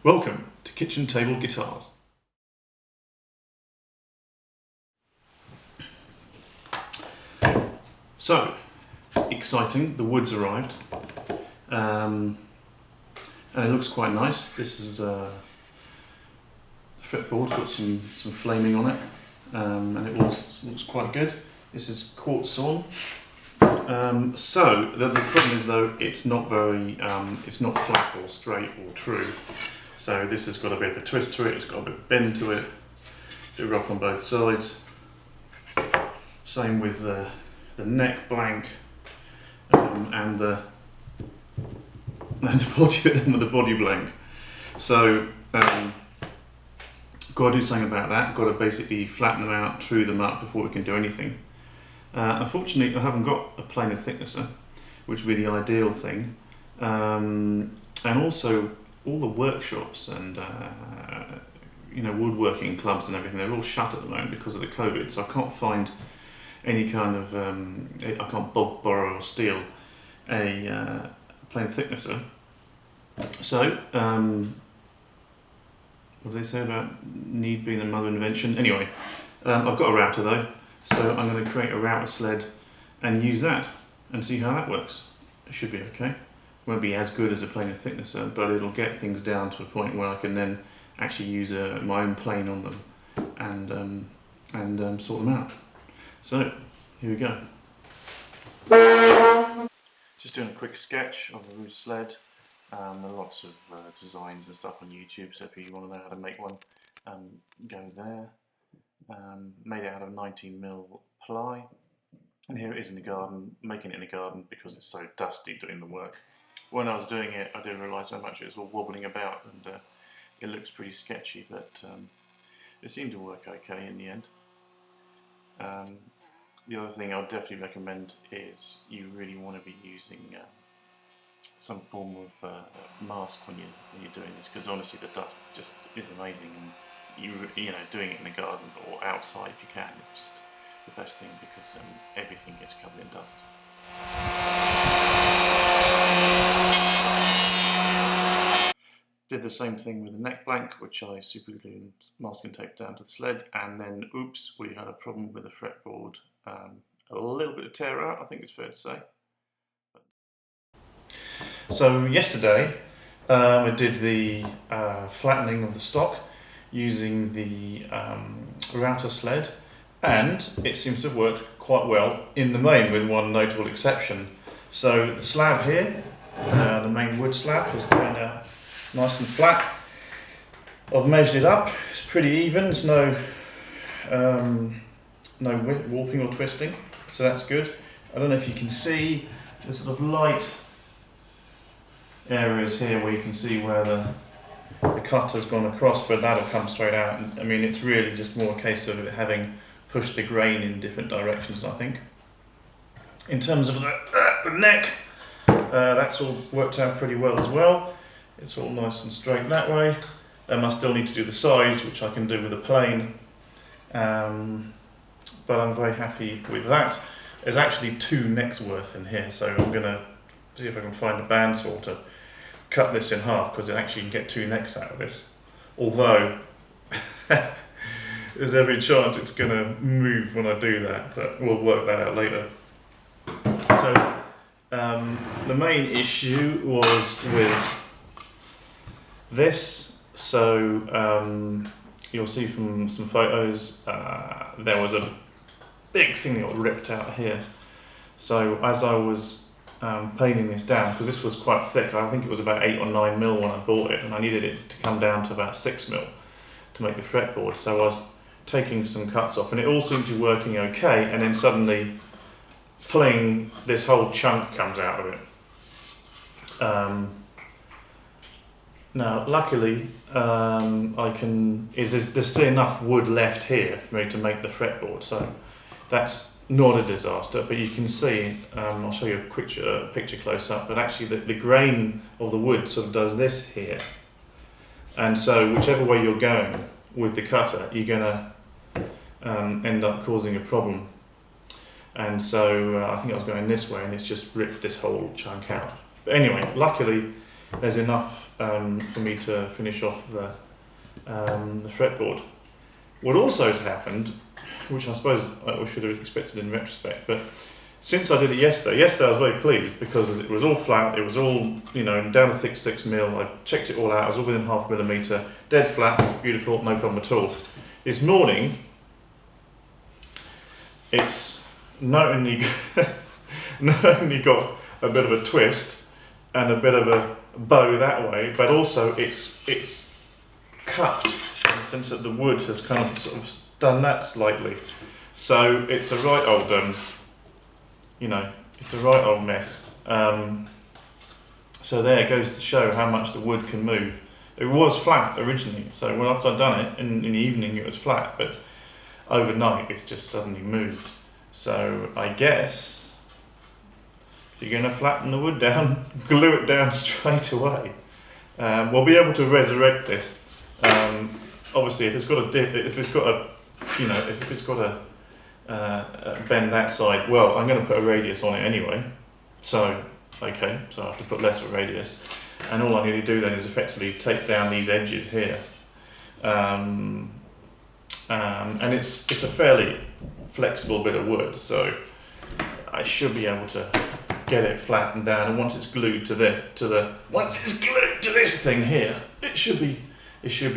Welcome to Kitchen Table Guitars. So, exciting, the wood's arrived, and it looks quite nice. This is the fretboard's got some flaming on it, and it looks quite good. This is quartz sawn. So the problem is though, it's not very, it's not flat or straight or true. So this has got a bit of a twist to it, it's got a bit of a bend to it, a bit rough on both sides. Same with the neck blank and the body blank. So got to do something about that. Got to basically flatten them out, true them up before we can do anything. Unfortunately, I haven't got a planer thicknesser, which would be the ideal thing. And also, all the workshops and woodworking clubs and everything, they're all shut at the moment because of the COVID. So I can't find any kind of I can't borrow or steal a planer thicknesser. So what do they say about need being the mother of invention? Anyway, I've got a router though. So I'm going to create a router sled and use that and see how that works. It should be okay. Won't be as good as a planer thicknesser, but it'll get things down to a point where I can then actually use my own plane on them and sort them out. So here we go. Just doing a quick sketch of the roof sled. There are lots of designs and stuff on YouTube, so if you want to know how to make one, go there. Made it out of 19mm ply, and here it is in the garden, making it in the garden because it's so dusty doing the work. When I was doing it, I didn't realise how much it was all wobbling about, and it looks pretty sketchy, but it seemed to work okay in the end. The other thing I'd definitely recommend is you really want to be using some form of mask when you're doing this, because honestly the dust just is amazing. And you know, doing it in the garden or outside if you can is just the best thing, because everything gets covered in dust. Did the same thing with the neck blank, which I super glued masking tape down to the sled, and then oops, we had a problem with the fretboard. A little bit of tear out, I think it's fair to say. So yesterday I did the flattening of the stock using the router sled, and it seems to have worked quite well in the main, with one notable exception. So the slab here, the main wood slab, has turned out nice and flat. I've measured it up, it's pretty even, there's no warping or twisting, so that's good. I don't know if you can see the sort of light areas here where you can see where the cut has gone across, but that'll come straight out. And I mean, it's really just more a case of it having pushed the grain in different directions, I think. In terms of the neck, that's all worked out pretty well as well. It's all nice and straight that way. I still need to do the sides, which I can do with a plane, but I'm very happy with that. There's actually 2 necks worth in here, so I'm going to see if I can find a bandsaw to cut this in half, because it actually can get 2 necks out of this. Although there's every chance it's going to move when I do that, but we'll work that out later. So the main issue was with this. So you'll see from some photos there was a big thing that got ripped out here. So as I was planing this down, because this was quite thick, I think it was about 8 or 9mm when I bought it, and I needed it to come down to about 6mm to make the fretboard. So I was taking some cuts off, and it all seemed to be working okay, and then suddenly, fling, this whole chunk comes out of it. Now, luckily, there's still enough wood left here for me to make the fretboard, so that's not a disaster. But you can see, I'll show you a picture close up, but actually the grain of the wood sort of does this here. And so whichever way you're going with the cutter, you're going to end up causing a problem. And so I think I was going this way, and it's just ripped this whole chunk out. But anyway, luckily there's enough for me to finish off the fretboard. What also has happened, which I suppose I should have expected in retrospect, but since I did it yesterday I was very pleased because it was all flat, it was all, you know, down to thick 6mm, I checked it all out, it was all within 0.5mm, dead flat, beautiful, no problem at all. This morning, it's not only got a bit of a twist and a bit of a bow that way, but also it's cupped in the sense that the wood has kind of sort of done that slightly. So it's a right old, you know, it's a right old mess. So there it goes to show how much the wood can move. It was flat originally, so when after I'd done it in the evening it was flat, but overnight it's just suddenly moved. So I guess if you're going to flatten the wood down, glue it down straight away. We'll be able to resurrect this. Obviously, if it's got a dip, if it's got a, you know, if it's got a bend that side, well, I'm going to put a radius on it anyway. So, okay, so I have to put less of a radius. And all I need to do then is effectively take down these edges here. And it's a fairly flexible bit of wood, so I should be able to get it flattened down. And once it's glued to this thing here, it should be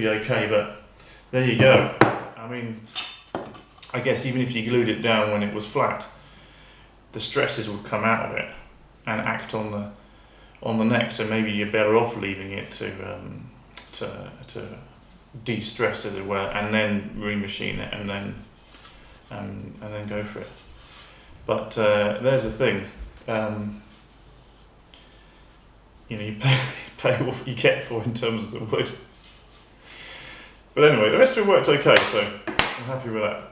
okay. But there you go. I mean, I guess even if you glued it down when it was flat, the stresses would come out of it and act on the neck. So maybe you're better off leaving it to de-stress, as it were, and then remachine it, and then go for it. But there's the thing. You know, you pay what you get for in terms of the wood. But anyway, the rest of it worked okay, so I'm happy with that.